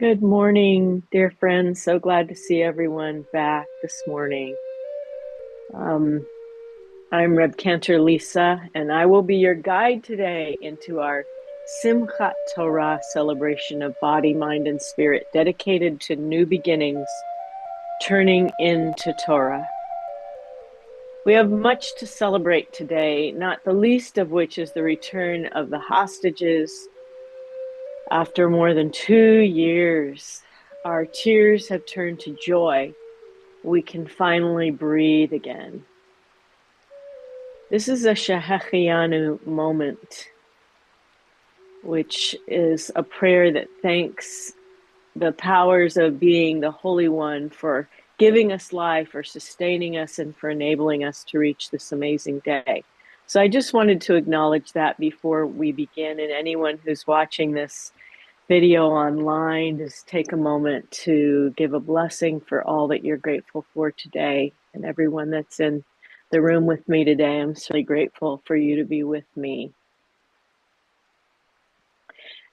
Good morning, dear friends. So glad to see everyone back this morning. Um, I'm Reb Cantor Lisa, and I will be your guide today into our Simchat Torah celebration of body, mind, and spirit, dedicated to new beginnings, turning into Torah. We have much to celebrate today, not the least of which is the return of the hostages. After more than 2 years, our tears have turned to joy. We can finally breathe again. This is a Shehechianu moment, which is a prayer that thanks the powers of being the Holy One for giving us life, for sustaining us, and for enabling us to reach this amazing day. So I just wanted to acknowledge that before we begin, and anyone who's watching this video online, just take a moment to give a blessing for all that you're grateful for today, and everyone that's in the room with me today. I'm so grateful for you to be with me.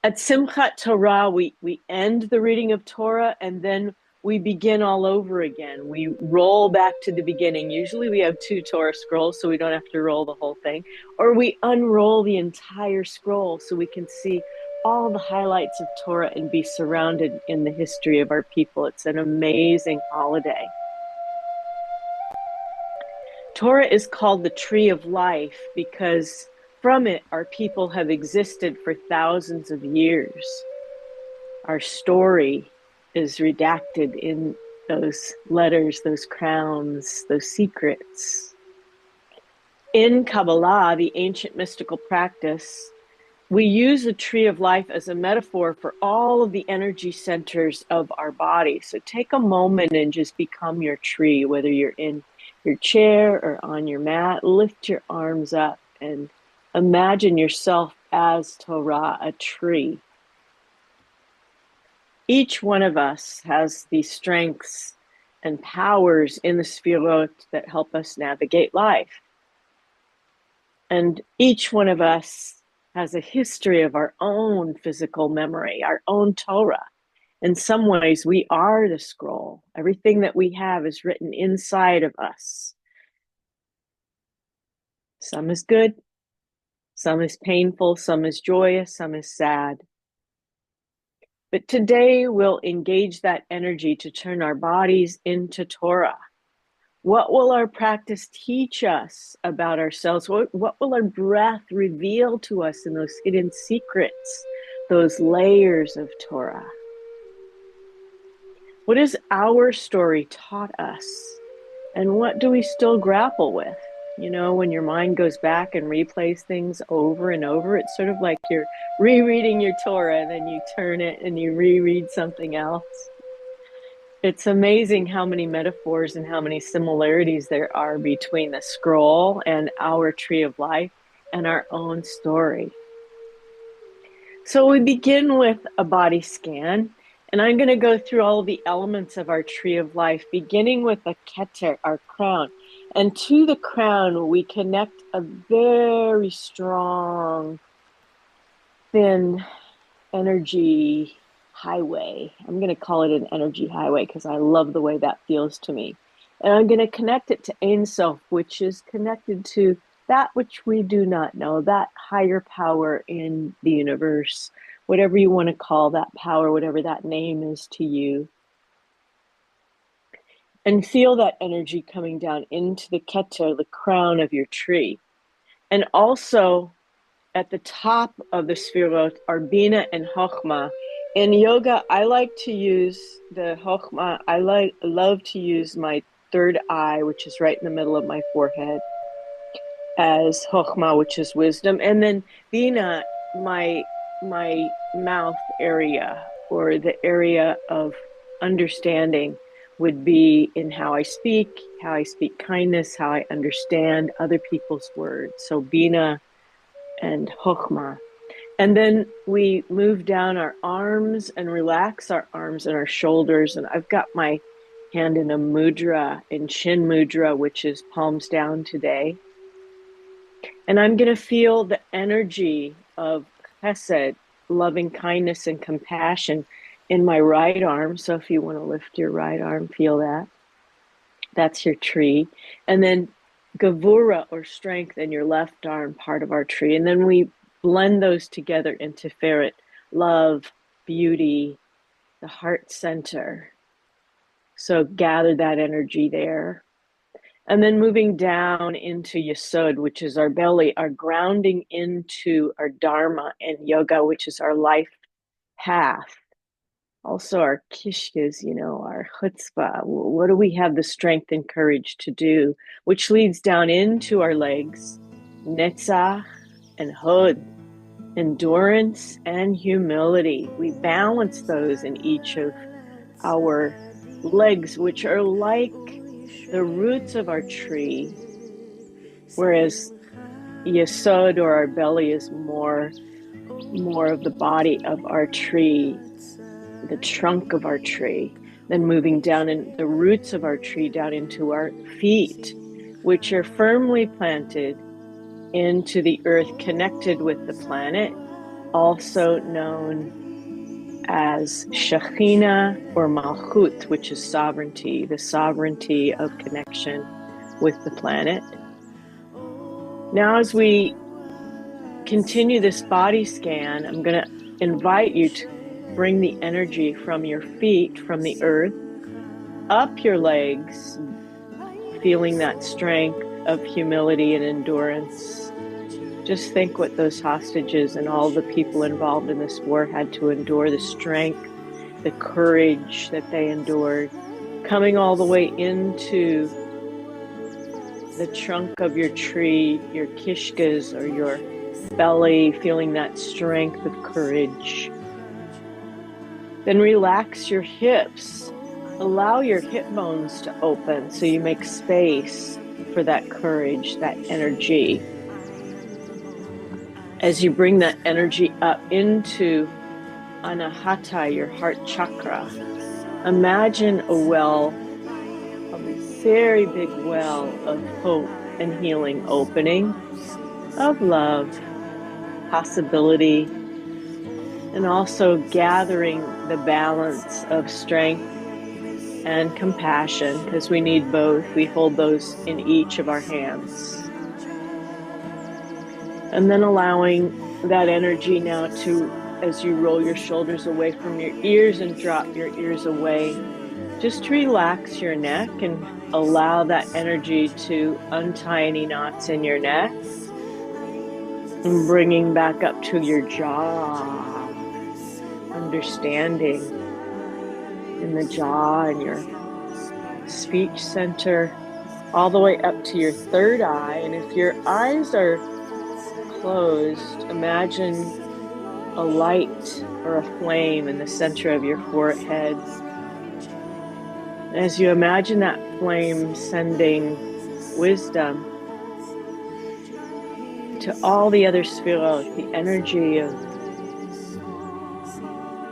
At Simchat Torah, we end the reading of Torah and then we begin all over again. We roll back to the beginning. Usually we have 2 Torah scrolls, so we don't have to roll the whole thing. Or we unroll the entire scroll so we can see all the highlights of Torah and be surrounded in the history of our people. It's an amazing holiday. Torah is called the tree of life because from it our people have existed for thousands of years. Our story is redacted in those letters, those crowns, those secrets. In Kabbalah, the ancient mystical practice, we use the tree of life as a metaphor for all of the energy centers of our body. So take a moment and just become your tree, whether you're in your chair or on your mat. Lift your arms up and imagine yourself as Torah, a tree. Each one of us has these strengths and powers in the Sefirot that help us navigate life. And each one of us has a history of our own physical memory, our own Torah. In some ways, we are the scroll. Everything that we have is written inside of us. Some is good, some is painful, some is joyous, some is sad. But today we'll engage that energy to turn our bodies into Torah. What will our practice teach us about ourselves? What will our breath reveal to us in those hidden secrets, those layers of Torah? What has our story taught us? And what do we still grapple with? You know, when your mind goes back and replays things over and over, it's sort of like you're rereading your Torah, and then you turn it and you reread something else. It's amazing how many metaphors and how many similarities there are between the scroll and our tree of life and our own story. So we begin with a body scan, and I'm going to go through all of the elements of our tree of life, beginning with the keter, our crown. And to the crown, we connect a very strong, thin energy highway. I'm going to call it an energy highway because I love the way that feels to me. And I'm going to connect it to Ein Sof, which is connected to that which we do not know, that higher power in the universe, whatever you want to call that power, whatever that name is to you. And feel that energy coming down into the keter, the crown of your tree. And also at the top of the Sefirot are Bina and Chokhmah. In yoga, I like to use the Chokhmah. I love to use my third eye, which is right in the middle of my forehead, as Chokhmah, which is wisdom. And then Bina, my mouth area, or the area of understanding, would be in how I speak kindness, how I understand other people's words. So Bina and Chokhmah. And then we move down our arms and relax our arms and our shoulders. And I've got my hand in a mudra, in Shin Mudra, which is palms down today. And I'm going to feel the energy of chesed, loving kindness and compassion, in my right arm. So if you want to lift your right arm, feel that. That's your tree. And then Gavura, or strength, in your left arm, part of our tree. And then we blend those together into Tiferet, love, beauty, the heart center. So gather that energy there. And then moving down into Yesod, which is our belly, our grounding into our Dharma and yoga, which is our life path. Also our kishkas, our chutzpah. What do we have the strength and courage to do? Which leads down into our legs, netzach and hod, endurance and humility. We balance those in each of our legs, which are like the roots of our tree, whereas Yesod, or our belly, is more of the body of our tree, the trunk of our tree. Then moving down in the roots of our tree down into our feet, which are firmly planted into the earth, connected with the planet, also known as Shekhinah or Malchut, which is sovereignty, the sovereignty of connection with the planet. Now, as we continue this body scan, I'm going to invite you to bring the energy from your feet, from the earth, up your legs, feeling that strength of humility and endurance. Just think what those hostages and all the people involved in this war had to endure, the strength, the courage that they endured, coming all the way into the trunk of your tree, your kishkas, or your belly, feeling that strength of courage. Then relax your hips. Allow your hip bones to open so you make space for that courage, that energy. As you bring that energy up into Anahata, your heart chakra, imagine a well, a very big well of hope and healing opening, of love, possibility, and also gathering the balance of strength and compassion, because we need both. We hold those in each of our hands. And then allowing that energy now to, as you roll your shoulders away from your ears and drop your ears away, just relax your neck and allow that energy to untie any knots in your neck. And bringing back up to your jaw, understanding in the jaw and your speech center, all the way up to your third eye. And if your eyes are closed, imagine a light or a flame in the center of your forehead. As you imagine that flame sending wisdom to all the other sefirot, the energy of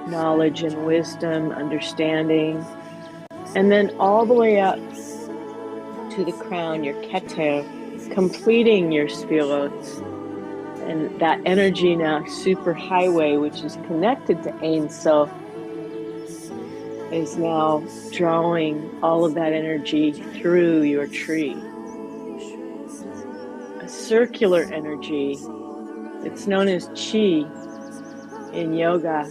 knowledge and wisdom, understanding, and then all the way up to the crown, your keter, completing your sefirot. And that energy now, super highway, which is connected to Ein Sof, is now drawing all of that energy through your tree. A circular energy. It's known as chi in yoga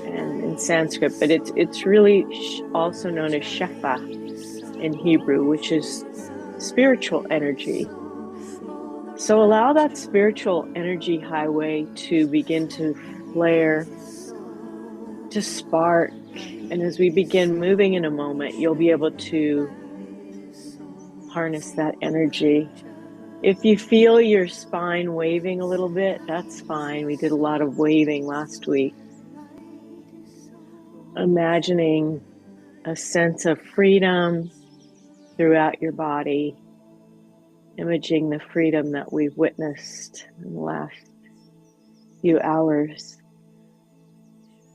and in Sanskrit, but it's really also known as shefa in Hebrew, which is spiritual energy. So allow that spiritual energy highway to begin to flare, to spark. And as we begin moving in a moment, you'll be able to harness that energy. If you feel your spine waving a little bit, that's fine. We did a lot of waving last week. Imagining a sense of freedom throughout your body, imaging the freedom that we've witnessed in the last few hours,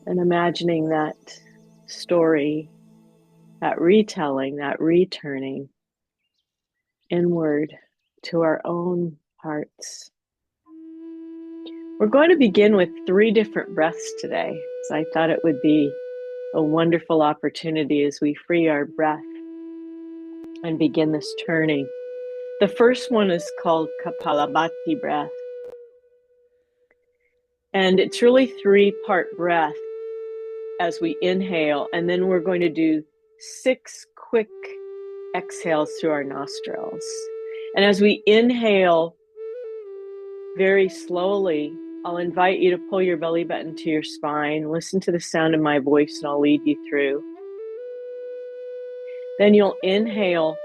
and imagining that story, that retelling, that returning inward to our own hearts. We're going to begin with 3 different breaths today, so I thought it would be a wonderful opportunity as we free our breath and begin this turning. The first one is called Kapalabhati breath. And it's really 3-part breath as we inhale, and then we're going to do 6 quick exhales through our nostrils. And as we inhale very slowly, I'll invite you to pull your belly button to your spine, listen to the sound of my voice, and I'll lead you through. Then you'll inhale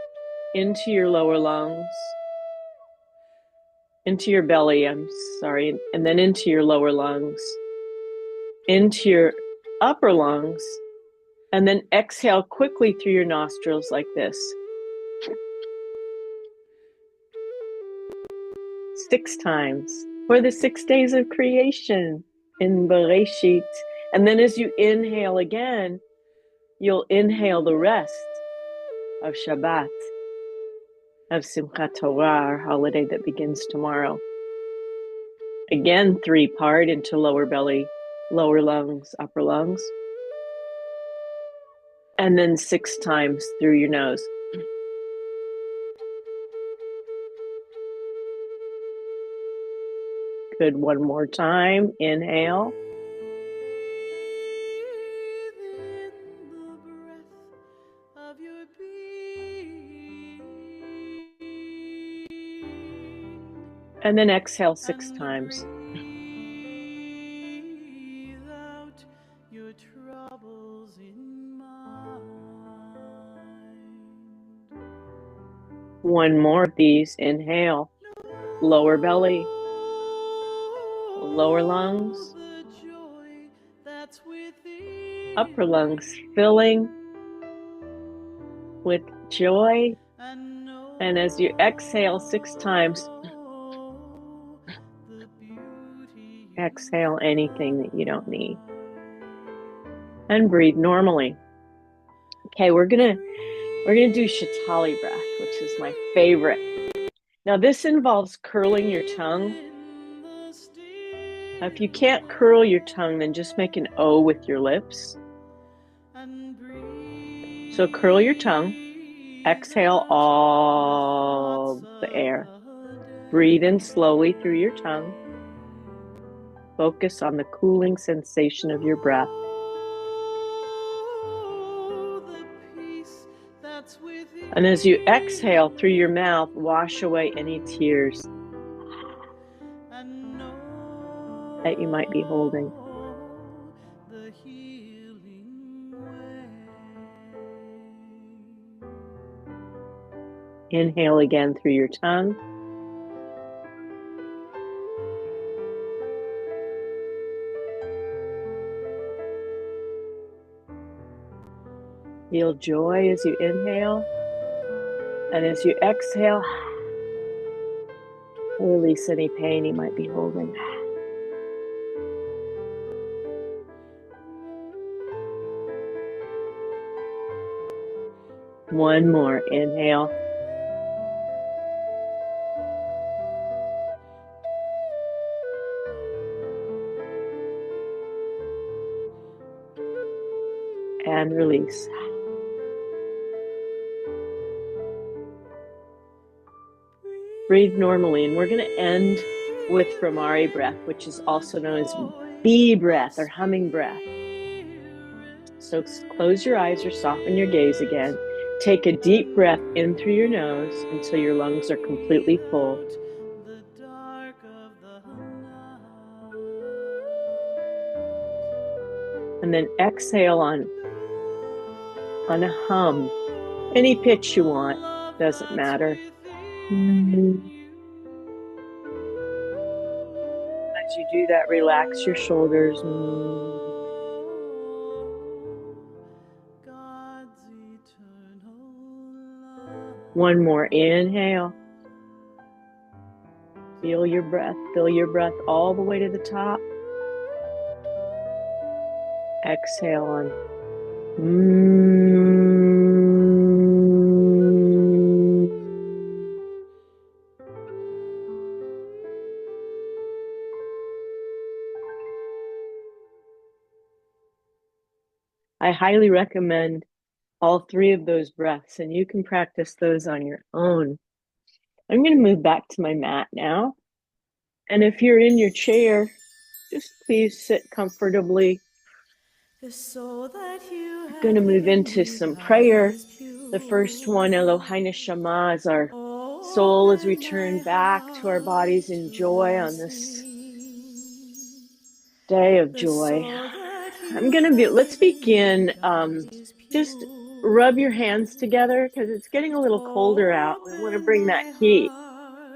into your lower lungs, into your belly, and then into your lower lungs, into your upper lungs, and then exhale quickly through your nostrils like this. 6 times for the 6 days of creation in Bereshit. And then as you inhale again, you'll inhale the rest of Shabbat, of Simchat Torah, our holiday that begins tomorrow. Again, 3-part into lower belly, lower lungs, upper lungs. And then 6 times through your nose. Good, one more time. Inhale. And then exhale 6 times. One more of these. Inhale. Lower belly, lower lungs, upper lungs filling with joy. And as you exhale 6 times, exhale anything that you don't need. And breathe normally. Okay, we're gonna do Shatali breath, which is my favorite. Now this involves curling your tongue. Now, if you can't curl your tongue, then just make an O with your lips. So curl your tongue. Exhale all the air. Breathe in slowly through your tongue. Focus on the cooling sensation of your breath. And as you exhale through your mouth, wash away any tears that you might be holding. Inhale again through your tongue. Feel joy as you inhale. And as you exhale, release any pain you might be holding. One more. Inhale. And release. Breathe normally, and we're going to end with Brahmari breath, which is also known as bee breath or humming breath. So close your eyes or soften your gaze again. Take a deep breath in through your nose until your lungs are completely full. And then exhale on a hum. Any pitch you want, doesn't matter. As you do that, relax your shoulders. One more. Inhale. Feel your breath. Fill your breath all the way to the top. Exhale on. I highly recommend all three of those breaths, and you can practice those on your own. I'm going to move back to my mat now. And if you're in your chair, just please sit comfortably. I'm going to move into some prayer. The first one, Eloheinu Shama, as our soul is returned back to our bodies in joy on this day of joy. Let's begin. Just rub your hands together because it's getting a little colder out. We want to bring that heat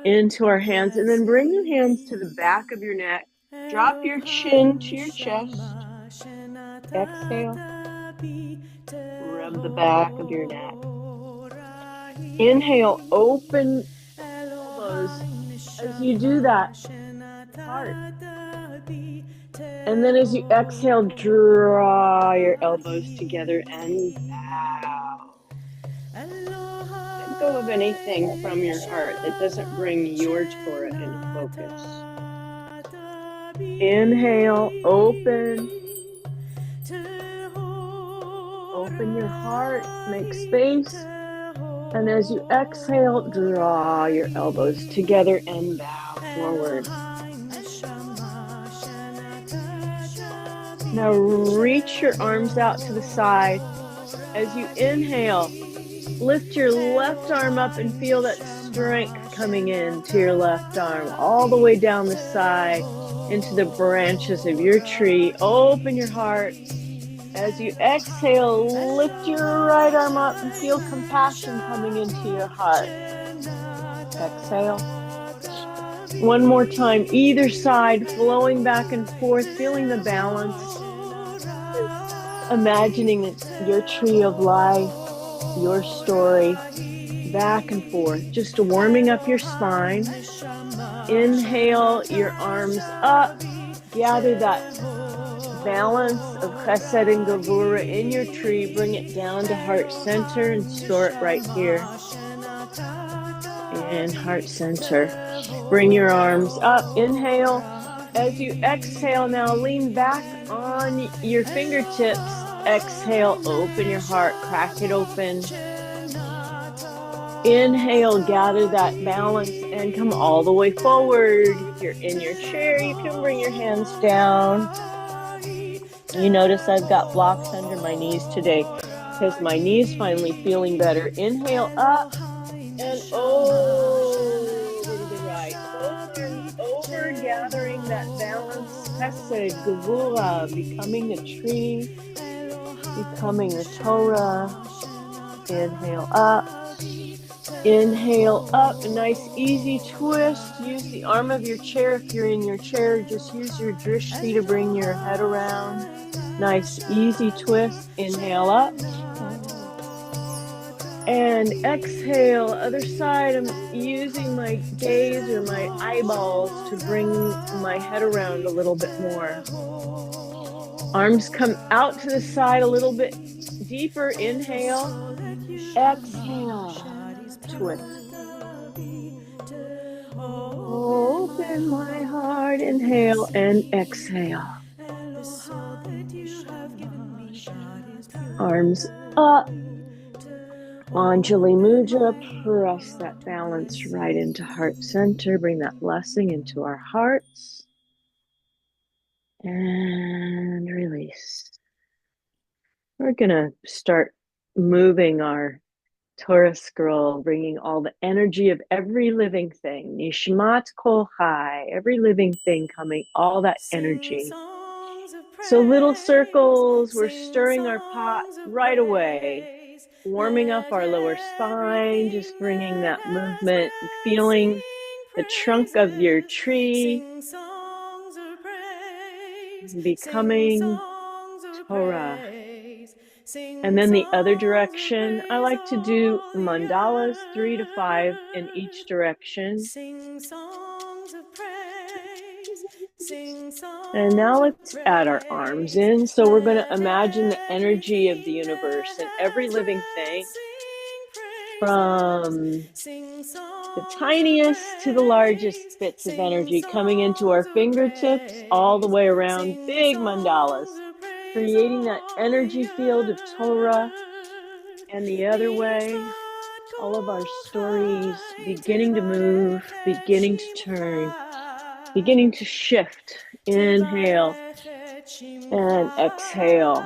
into our hands, and then bring your hands to the back of your neck. Drop your chin to your chest. Exhale. Rub the back of your neck. Inhale, open elbows. As you do that, heart. And then as you exhale, draw your elbows together and bow. Let go of anything from your heart that doesn't bring your Torah into focus. Inhale, open. Open your heart, make space. And as you exhale, draw your elbows together and bow forward. Now reach your arms out to the side. As you inhale, lift your left arm up and feel that strength coming into your left arm, all the way down the side into the branches of your tree. Open your heart. As you exhale, lift your right arm up and feel compassion coming into your heart. Exhale. One more time, either side, flowing back and forth, feeling the balance. Imagining that your tree of life, your story, back and forth, just warming up your spine. Inhale, your arms up. Gather that balance of chesed and gevura in your tree. Bring it down to heart center and store it right here in heart center. Bring your arms up. Inhale. As you exhale, now lean back on your fingertips. Exhale, open your heart, crack it open. Inhale, gather that balance and come all the way forward. If you're in your chair, you can bring your hands down. You notice I've got blocks under my knees today because my knees finally feeling better. Inhale up and over to the right. Over, gathering that balance. Chesed, gevura, becoming the tree, becoming the Torah. Inhale up. Inhale up, a nice easy twist. Use the arm of your chair. If you're in your chair, just use your drishti to bring your head around. Nice easy twist. Inhale up. And exhale, other side. I'm using my gaze or my eyeballs to bring my head around a little bit more. Arms come out to the side a little bit deeper. Inhale. Exhale. Twist. Open my heart. Inhale and exhale. Arms up. Anjali Mudra. Press that balance right into heart center. Bring that blessing into our hearts. And release. We're going to start moving our Torah scroll, bringing all the energy of every living thing, Nishmat Kol Chai, every living thing coming, all that energy. So little circles, we're stirring our pot right away, warming up our lower spine, just bringing that movement, feeling the trunk of your tree, becoming Torah. And then the other direction, I like to do mandalas, 3 to 5 in each direction. And now let's add our arms in. So we're going to imagine the energy of the universe and every living thing, from the tiniest to the largest bits of energy coming into our fingertips all the way around, big mandalas. creating that energy field of Torah, and the other way, all of our stories beginning to move, beginning to turn, beginning to shift. Inhale and exhale,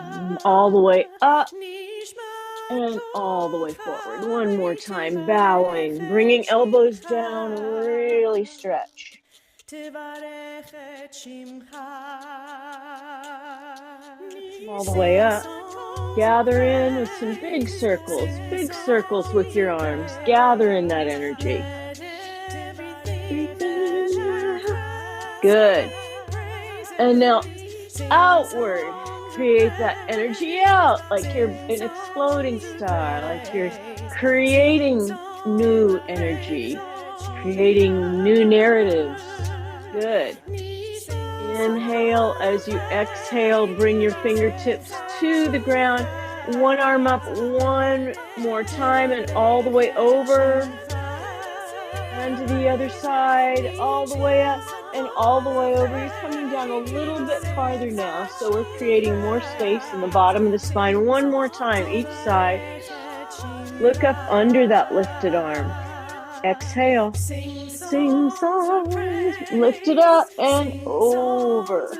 all the way up and all the way forward. One more time, bowing, bringing elbows down, really stretch. All the way up. Gather in with some big circles with your arms. Gather in that energy. Good. And now outward. Create that energy out like you're an exploding star, like you're creating new energy, creating new narratives. Good. Inhale. As you exhale, bring your fingertips to the ground. One arm up one more time and all the way over. And to the other side, all the way up and all the way over. You're coming down a little bit farther now, so we're creating more space in the bottom of the spine. One more time, each side. Look up under that lifted arm. Exhale. Sing songs. Lift it up and over.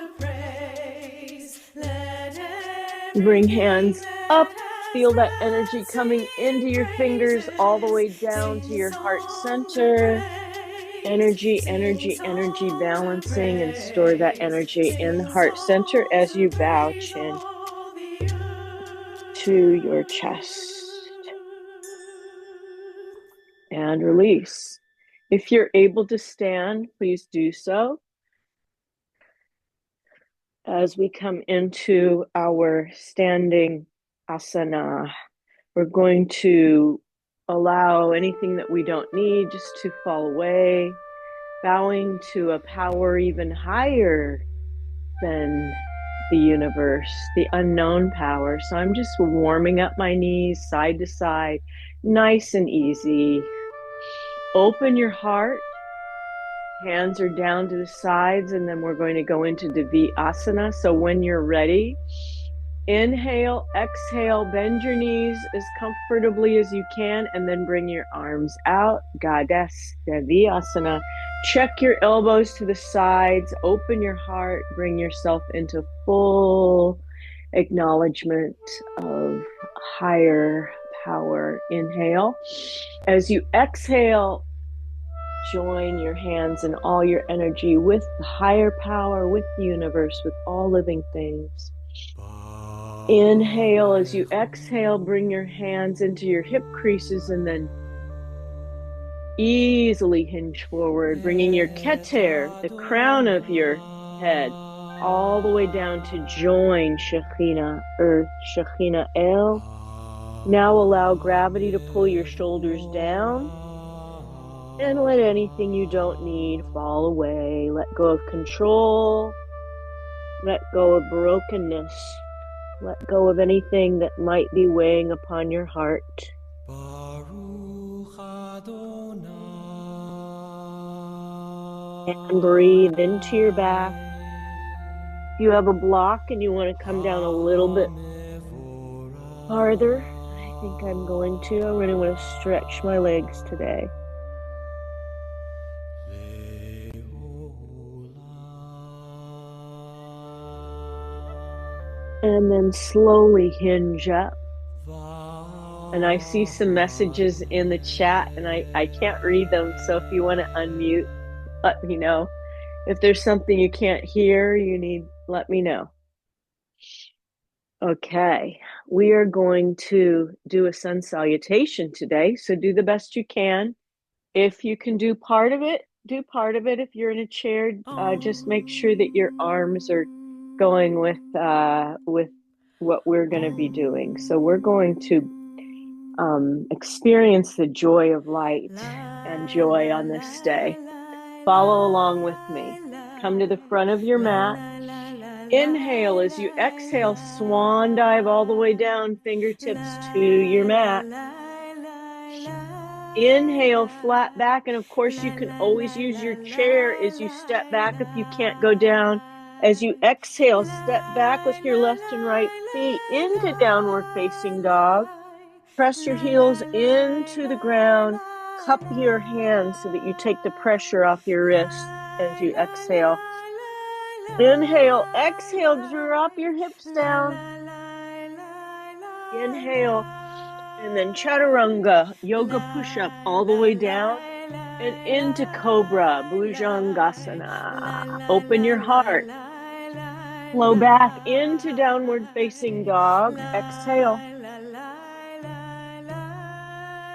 Bring hands up. Feel that energy coming into your fingers all the way down to your heart center. Energy, energy, energy, balancing, and store that energy in the heart center as you bow chin to your chest. And release. If you're able to stand, please do so. As we come into our standing asana, we're going to allow anything that we don't need just to fall away, bowing to a power even higher than the universe, the unknown power. So I'm just warming up my knees side to side, nice and easy. Open your heart. Hands are down to the sides, and then we're going to go into Vinyasa. So when you're ready, inhale, exhale, bend your knees as comfortably as you can, and then bring your arms out. Goddess Vinyasa. Check your elbows to the sides, open your heart, bring yourself into full acknowledgement of higher power. Inhale. As you exhale, join your hands and all your energy with the higher power, with the universe, with all living things. Inhale. As you exhale, bring your hands into your hip creases and then easily hinge forward, bringing your keter, the crown of your head, all the way down to join Shekhinah, Earth, Shekhinah El. Now allow gravity to pull your shoulders down and let anything you don't need fall away. Let go of control. Let go of brokenness. Let go of anything that might be weighing upon your heart. And breathe into your back. If you have a block and you want to come down a little bit farther, I think I'm going to. I really want to stretch my legs today. And then slowly hinge up. And I see some messages in the chat and I can't read them. So if you want to unmute, let me know. If there's something you can't hear, let me know. Okay, we are going to do a sun salutation today. So do the best you can. If you can do part of it, do part of it. If you're in a chair, just make sure that your arms are going with what we're going to be doing. So we're going to experience the joy of light and joy on this day. Follow along with me. Come to the front of your mat. Inhale. As you exhale, swan dive all the way down, fingertips to your mat. Inhale, flat back, and of course you can always use your chair as you step back if you can't go down. As you exhale, step back with your left and right feet into downward facing dog. Press your heels into the ground. Cup your hands so that you take the pressure off your wrists as you exhale. Inhale, exhale, drop your hips down. Inhale, and then chaturanga, yoga push-up all the way down and into cobra, bhujangasana. Open your heart. Flow back into downward facing dog. Exhale.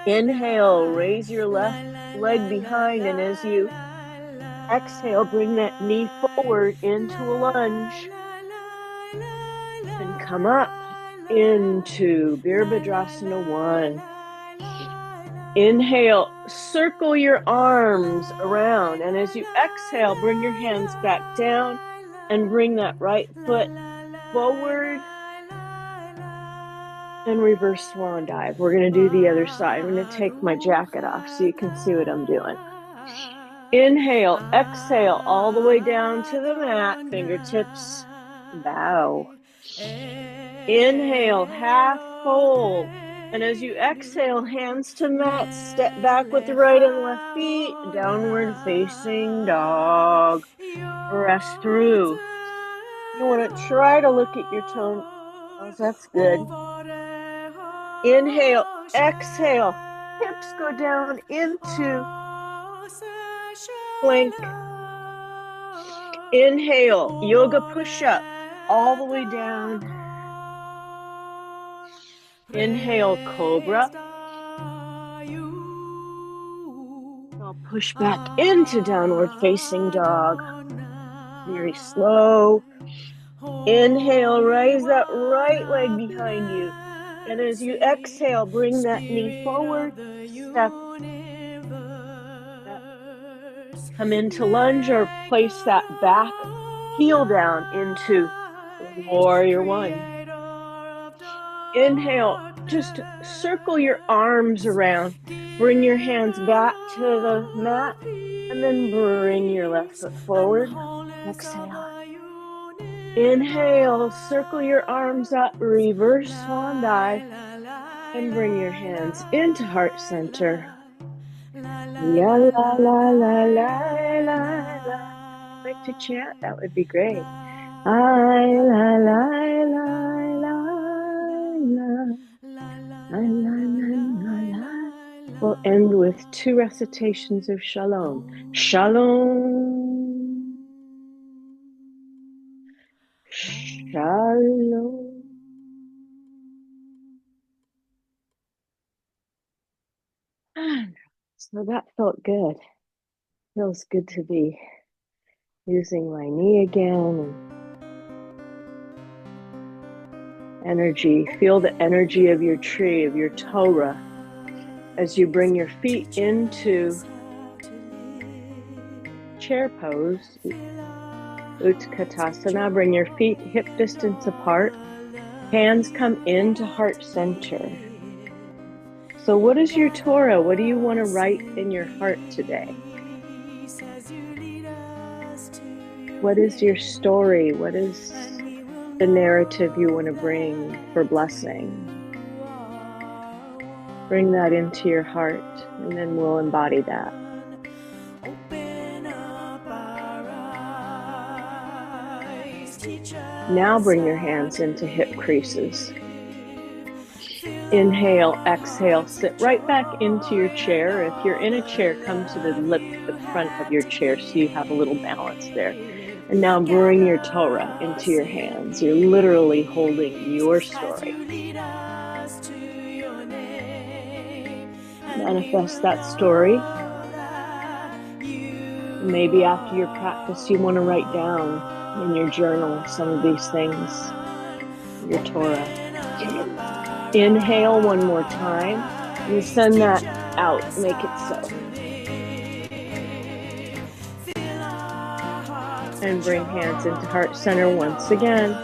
Inhale, raise your left leg behind, and as you exhale, bring that knee forward into a lunge. And come up into Virabhadrasana 1. Inhale, circle your arms around, and as you exhale, bring your hands back down and bring that right foot forward and reverse swan dive. We're going to do the other side. I'm going to take my jacket off so you can see what I'm doing. Inhale, exhale, all the way down to the mat, fingertips bow. Inhale, half fold. And as you exhale, hands to mat, step back with the right and left feet, downward facing dog. Rest through. You want to try to look at your toes. That's good. Inhale, exhale, hips go down into plank. Inhale, yoga push-up all the way down. Inhale, cobra. I'll push back into downward facing dog. Very slow. Inhale, raise that right leg behind you. And as you exhale, bring that knee forward. Step. Come into lunge or place that back heel down into warrior 1. Inhale, just circle your arms around. Bring your hands back to the mat and then bring your left foot forward. Exhale. Inhale, circle your arms up, reverse swan dive, and bring your hands into heart center. La la la la la la la. Like to chant? That would be great. I la la la la la la la la. We'll end with 2 recitations of Shalom. Shalom. Shalom. So that felt good. Feels good to be using my knee again. And energy. Feel the energy of your tree, of your Torah, as you bring your feet into chair pose. Utkatasana. Bring your feet hip distance apart. Hands come into heart center. So what is your Torah? What do you want to write in your heart today? What is your story? What is the narrative you want to bring for blessing? Bring that into your heart, and then we'll embody that. Now bring your hands into hip creases. Inhale, exhale, sit right back into your chair. If you're in a chair, come to the front of your chair so you have a little balance there. And now bring your Torah into your hands. You're literally holding your story. Manifest that story. Maybe after your practice, you want to write down in your journal some of these things, your Torah. Inhale one more time and send that out. Make it so. And bring hands into heart center once again.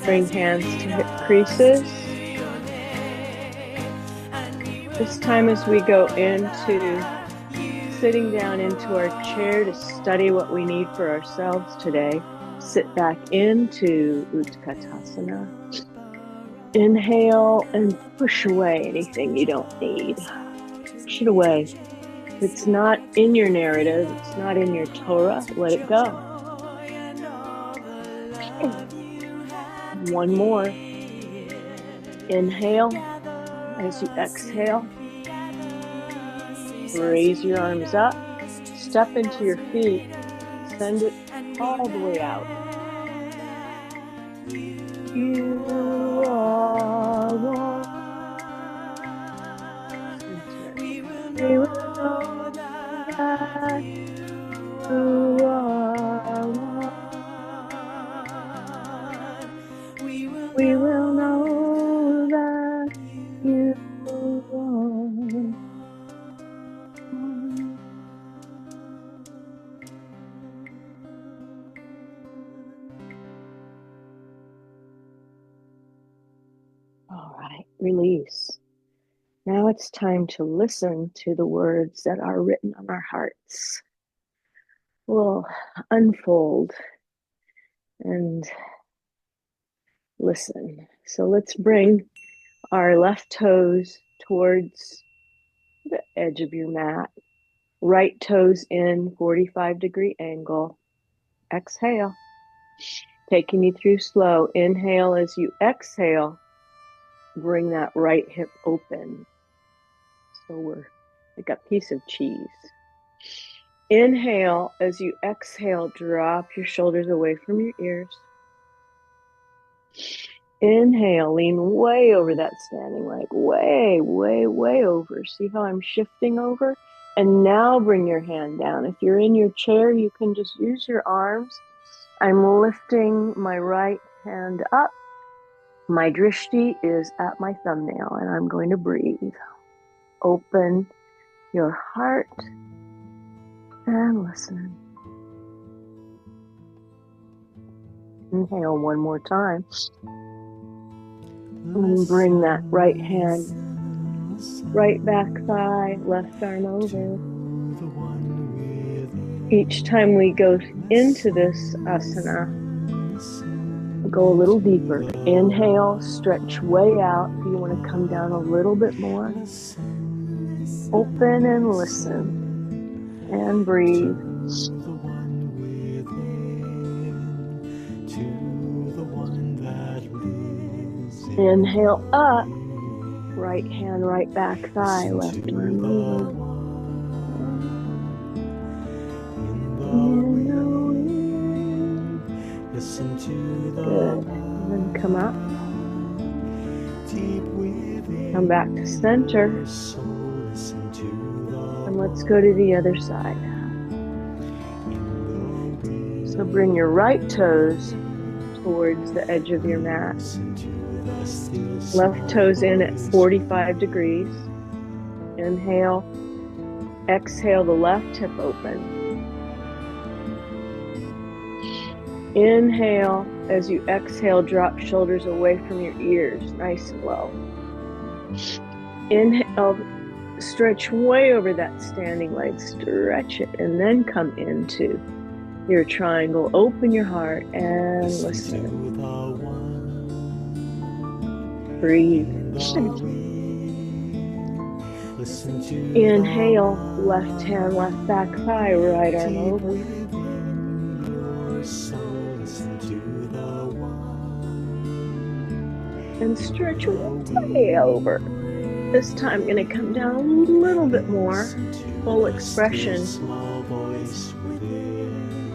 Bring hands to hip creases. This time as we go into sitting down into our chair to study what we need for ourselves today, sit back into Utkatasana. Inhale and push away anything you don't need. Push it away. If it's not in your narrative, it's not in your Torah, let it go. One more. Inhale. As you exhale, raise your arms up, step into your feet, send it all the way out. You are one. We will know that you are one. We will know that you are one. All right, release. Now it's time to listen to the words that are written on our hearts. We'll unfold and listen. So let's bring our left toes towards the edge of your mat. Right toes in 45-degree angle. Exhale. Taking you through slow. Inhale as you exhale. Bring that right hip open. So we're like a piece of cheese. Inhale as you exhale. Drop your shoulders away from your ears. Inhale, lean way over that standing leg. Way, way, way over. See how I'm shifting over? And now bring your hand down. If you're in your chair, you can just use your arms. I'm lifting my right hand up. My drishti is at my thumbnail, and I'm going to breathe. Open your heart and listen. Inhale one more time. And bring that right hand, right back thigh, left arm over. Each time we go into this asana, go a little deeper. Inhale, stretch way out. If you want to come down a little bit more. Open and listen and breathe. Inhale up, right hand, right back thigh, left arm over. Good. And then come up. Come back to center. And let's go to the other side. So bring your right toes towards the edge of your mat. Left toes in at 45 degrees. Inhale. Exhale the left hip open. Inhale. As you exhale, drop shoulders away from your ears, nice and low. Inhale. Stretch way over that standing leg. Stretch it and then come into your triangle. Open your heart and listen. Breathe. Inhale, left hand, left back thigh, right arm over. And stretch way over. This time, I'm going to come down a little bit more. Full expression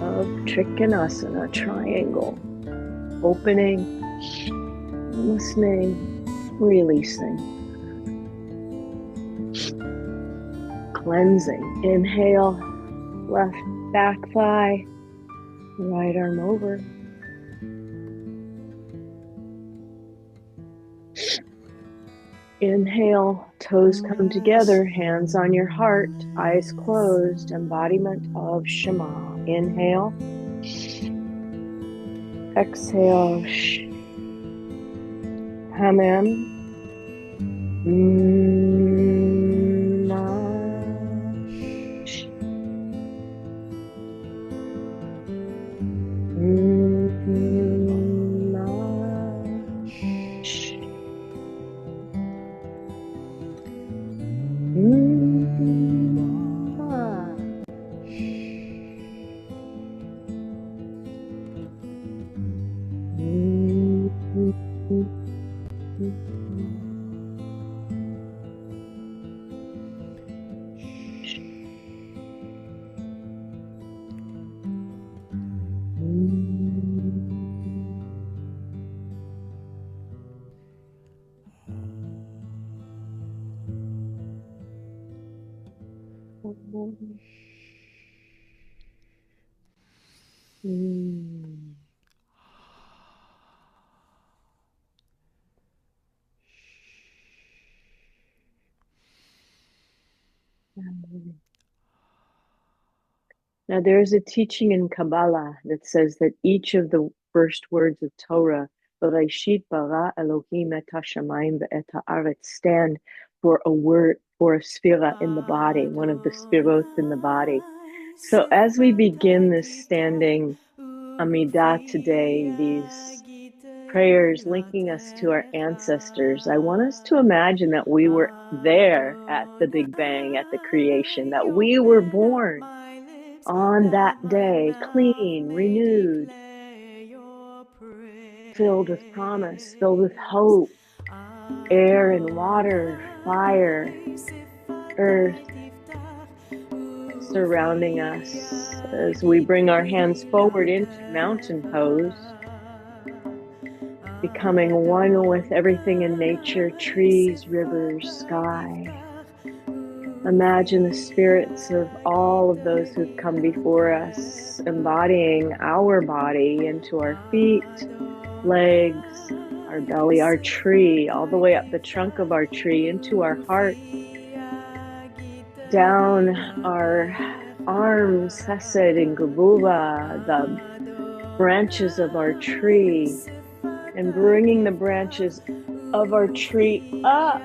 of Trikonasana, triangle. Opening, listening, releasing. Cleansing. Inhale, left back thigh, right arm over. Inhale, toes come together, hands on your heart, eyes closed, embodiment of Shema. Inhale. Exhale. Hamam. Mm. Now, there's a teaching in Kabbalah that says that each of the first words of Torah, Bereshit bara Elohim et hashamayim ve'et haaretz, stand for a word or a sphira in the body, one of the spheroth in the body. So as we begin this standing Amidah today, these prayers linking us to our ancestors, I want us to imagine that we were there at the Big Bang, at the creation, that we were born on that day, clean, renewed, filled with promise, filled with hope, air and water, fire, earth surrounding us as we bring our hands forward into mountain pose, becoming one with everything in nature, trees, rivers, sky. Imagine the spirits of all of those who've come before us, embodying our body into our feet, legs, our belly, our tree, all the way up the trunk of our tree into our heart, down our arms, Chesed and Gevuva, the branches of our tree, and bringing the branches of our tree up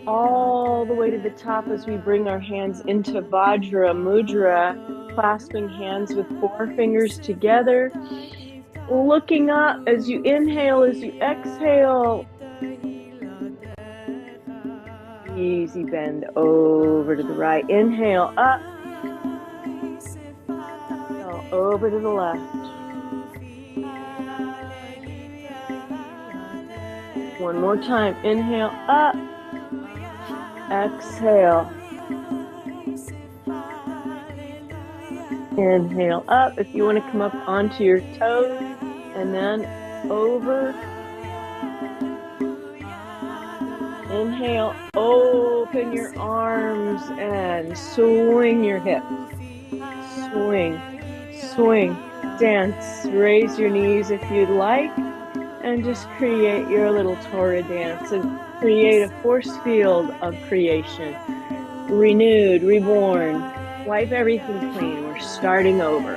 all the way to the top as we bring our hands into Vajra Mudra, clasping hands with forefingers together, looking up as you inhale, as you exhale. Easy bend over to the right. Inhale up. Exhale over to the left. One more time. Inhale up. Exhale. Inhale up. If you want to come up onto your toes and then over. Inhale, open your arms and swing your hips. Swing, swing, dance. Raise your knees if you'd like, and just create your little Torah dance and create a force field of creation. Renewed, reborn, wipe everything clean. We're starting over.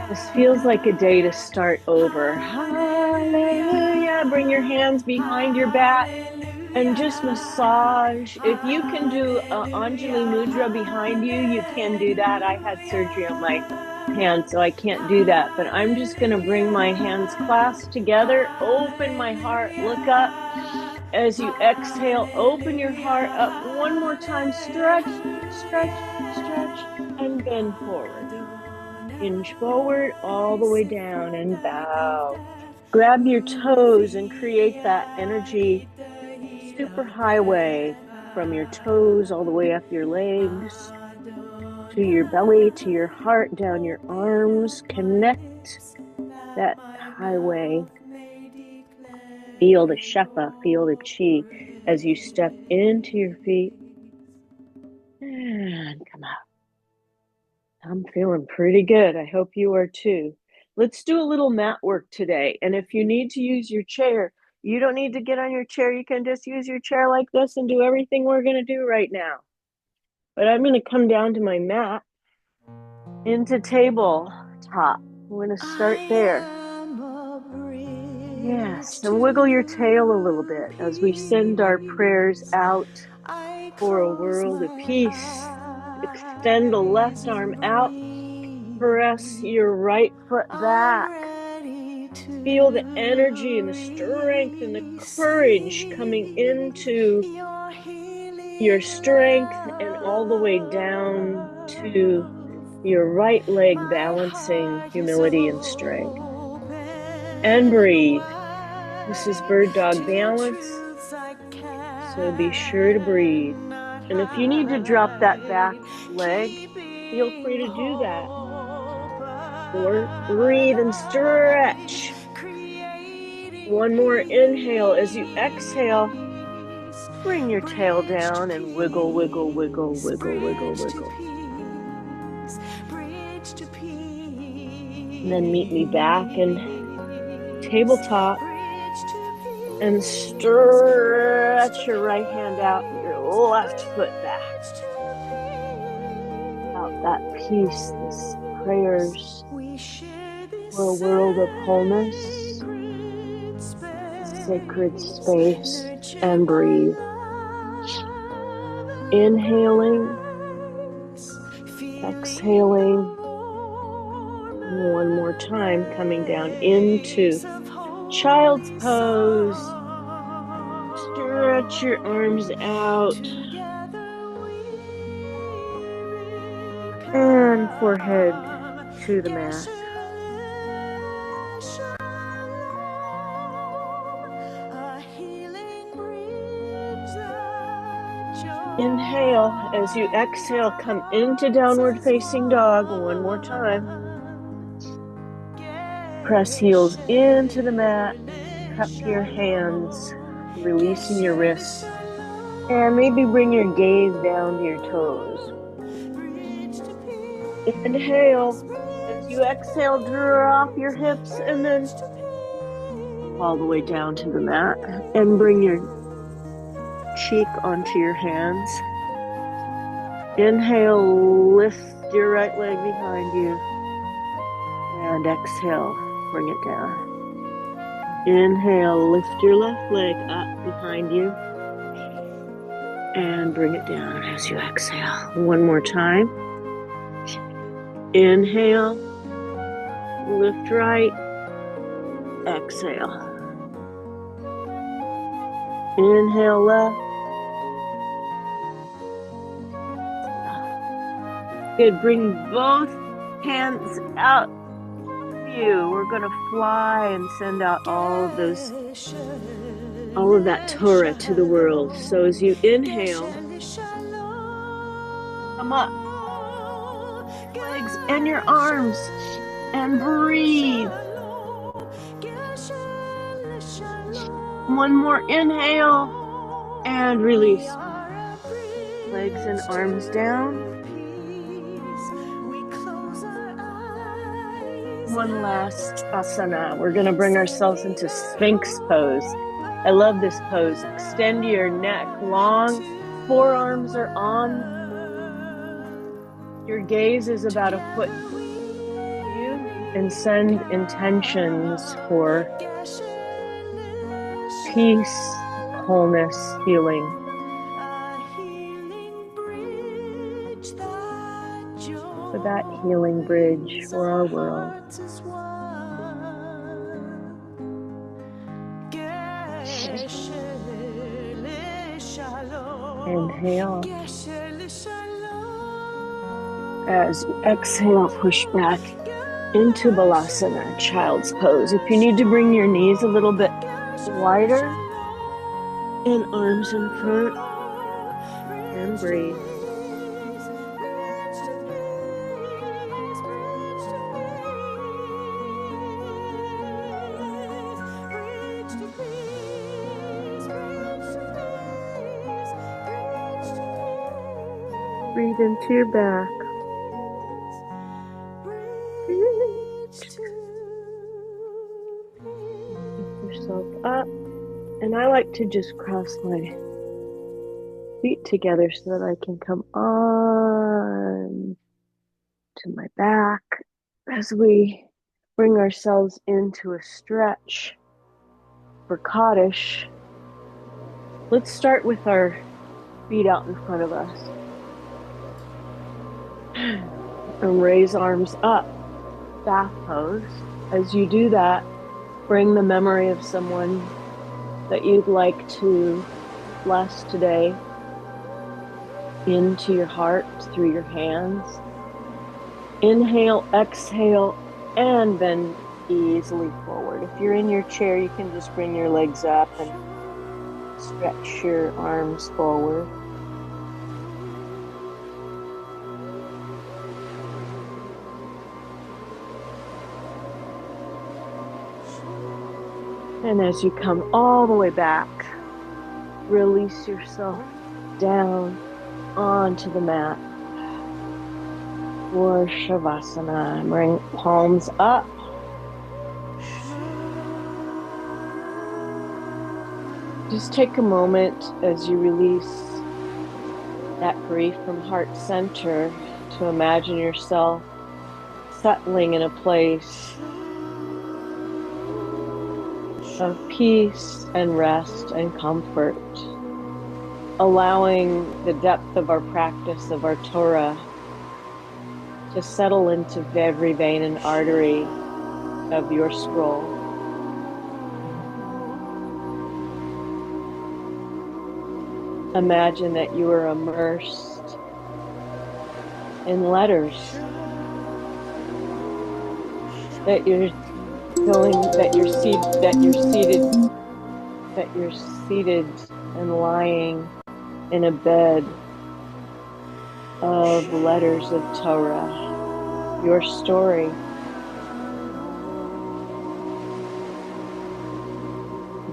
This feels like a day to start over. Hallelujah. Bring your hands behind your back and just massage. If you can do Anjali Mudra behind you, you can do that. I had surgery on my hand, so I can't do that. But I'm just going to bring my hands clasped together, open my heart, look up. As you exhale, open your heart up one more time. Stretch, stretch, stretch, and bend forward. Hinge forward all the way down and bow. Grab your toes and create that energy super highway from your toes all the way up your legs to your belly, to your heart, down your arms. Connect that highway. Feel the shefa, feel the chi as you step into your feet and come out. I'm feeling pretty good. I hope you are too. Let's do a little mat work today. And if you need to use your chair, you don't need to get on your chair. You can just use your chair like this and do everything we're going to do right now. But I'm going to come down to my mat into tabletop. We're going to start there. Yes, and wiggle your tail a little bit as we send our prayers out for a world of peace. Extend the left arm out. Press your right foot back. Feel the energy and the strength and the courage coming into your strength and all the way down to your right leg, balancing humility and strength. And breathe. This is bird dog balance, so be sure to breathe. And if you need to drop that back leg, feel free to do that. Or breathe and stretch. One more inhale as you exhale. Bring your tail down and wiggle, wiggle, wiggle, wiggle, wiggle, wiggle. And then meet me back in tabletop and stretch your right hand out, your left foot back. Out that peace, this prayers for a world of wholeness, sacred space, and breathe. Inhaling, exhaling, and one more time, coming down into child's pose. Stretch your arms out and forehead to the mat. Inhale. As you exhale, come into downward facing dog one more time. Press heels into the mat. Cup your hands, releasing your wrists. And maybe bring your gaze down to your toes. Inhale. As you exhale, drop your hips and then all the way down to the mat. And bring your cheek onto your hands. Inhale, lift your right leg behind you. And exhale, bring it down. Inhale, lift your left leg up behind you. And bring it down as you exhale. One more time. Inhale, lift right, exhale. Inhale left. Good, bring both hands out to you. We're going to fly and send out all of that Torah to the world. So as you inhale, come up, legs and your arms, and breathe. One more inhale and release. Legs and arms down. One last asana. We're going to bring ourselves into Sphinx pose. I love this pose. Extend your neck long. Forearms are on. Your gaze is about a foot to you. And send intentions for peace, wholeness, healing. For that healing bridge for our world. Inhale. As you exhale, push back into Balasana, child's pose. If you need to bring your knees a little bit wider and arms in front, and breathe. Breathe into your back. Lift yourself up. And I like to just cross my feet together so that I can come on to my back as we bring ourselves into a stretch for Kaddish. Let's start with our feet out in front of us. And raise arms up, bath pose. As you do that, bring the memory of someone that you'd like to bless today into your heart through your hands. Inhale, exhale, and bend easily forward. If you're in your chair, you can just bring your legs up and stretch your arms forward. And as you come all the way back, release yourself down onto the mat for Shavasana. Bring palms up. Just take a moment as you release that grief from heart center to imagine yourself settling in a place of peace and rest and comfort, allowing the depth of our practice of our Torah to settle into every vein and artery of your scroll. Imagine that you are immersed in letters, that you're seated and lying in a bed of letters of Torah, your story.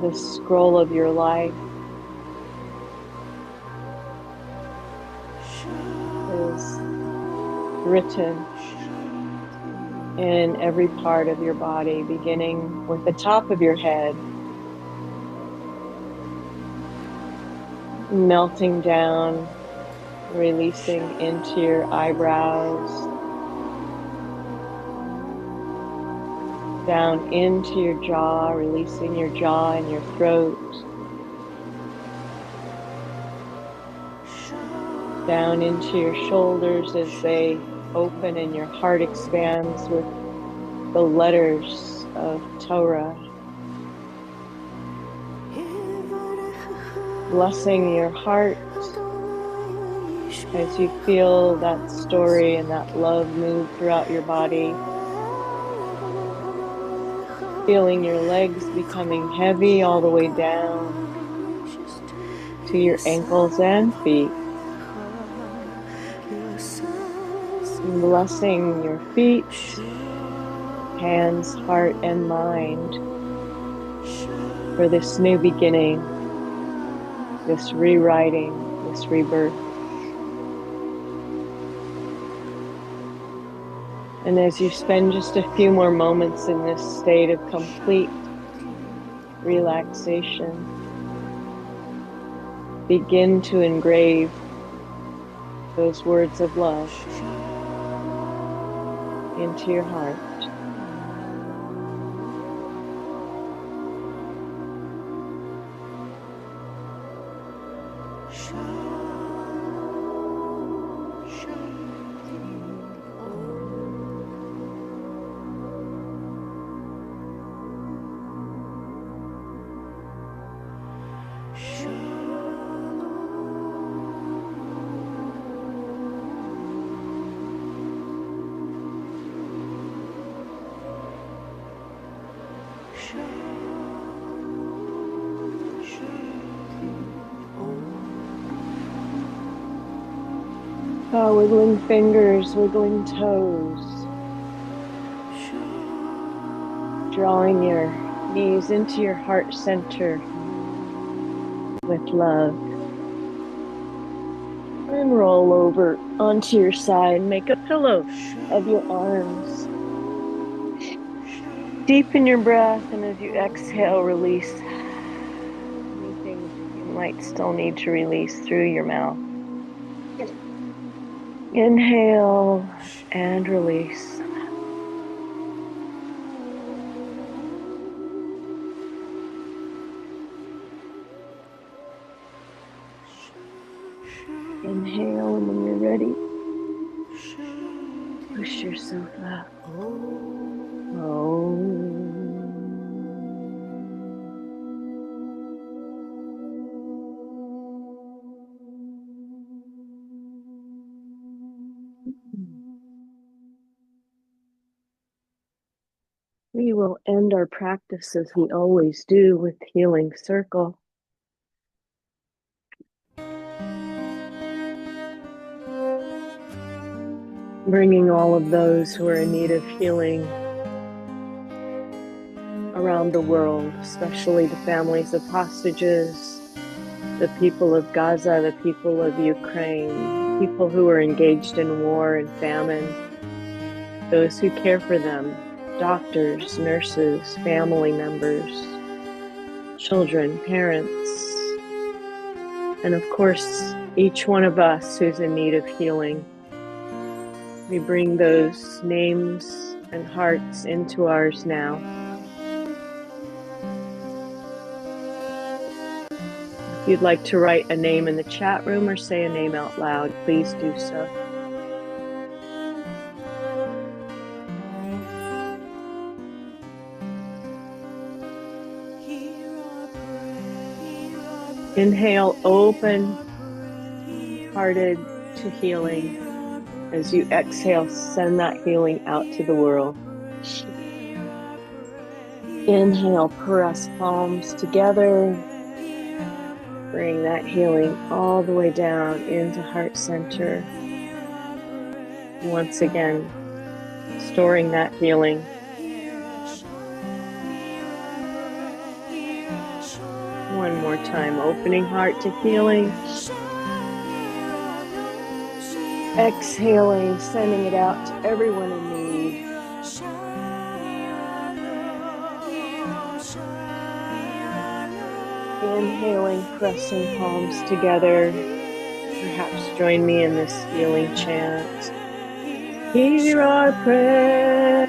The scroll of your life is written in every part of your body, beginning with the top of your head, melting down, releasing into your eyebrows, down into your jaw, releasing your jaw and your throat, down into your shoulders as they open and your heart expands with the letters of Torah. Blessing your heart as you feel that story and that love move throughout your body. Feeling your legs becoming heavy all the way down to your ankles and feet. And blessing your feet, hands, heart, and mind for this new beginning, this rewriting, this rebirth. And as you spend just a few more moments in this state of complete relaxation, begin to engrave those words of love into your heart. Wiggling fingers, wiggling toes, drawing your knees into your heart center with love. And roll over onto your side, make a pillow of your arms. Deepen your breath, and as you exhale, release anything you might still need to release through your mouth. Inhale and release. Inhale, and when you're ready, push yourself up. We will end our practice as we always do with Healing Circle. Bringing all of those who are in need of healing around the world, especially the families of hostages, the people of Gaza, the people of Ukraine, people who are engaged in war and famine, those who care for them, doctors, nurses, family members, children, parents, and of course, each one of us who's in need of healing. We bring those names and hearts into ours now. If you'd like to write a name in the chat room or say a name out loud, please do so. Inhale, open-hearted to healing. As you exhale, send that healing out to the world. Inhale, press palms together. Bring that healing all the way down into heart center. Once again, storing that healing. One more time, opening heart to healing. Exhaling, sending it out to everyone in need. Inhaling, pressing palms together. Perhaps join me in this healing chant. Hear our prayer,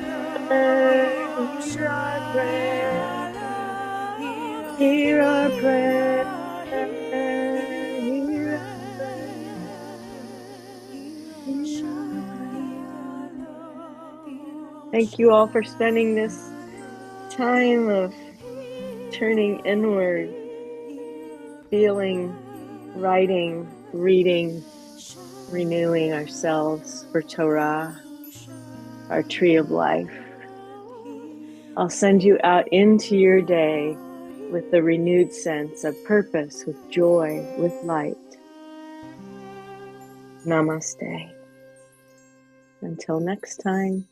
hear our prayer, hear our prayer, hear our prayer. Thank you all for spending this time of turning inward, feeling, writing, reading, renewing ourselves for Torah, our tree of life. I'll send you out into your day with the renewed sense of purpose, with joy, with light. Namaste. Until next time.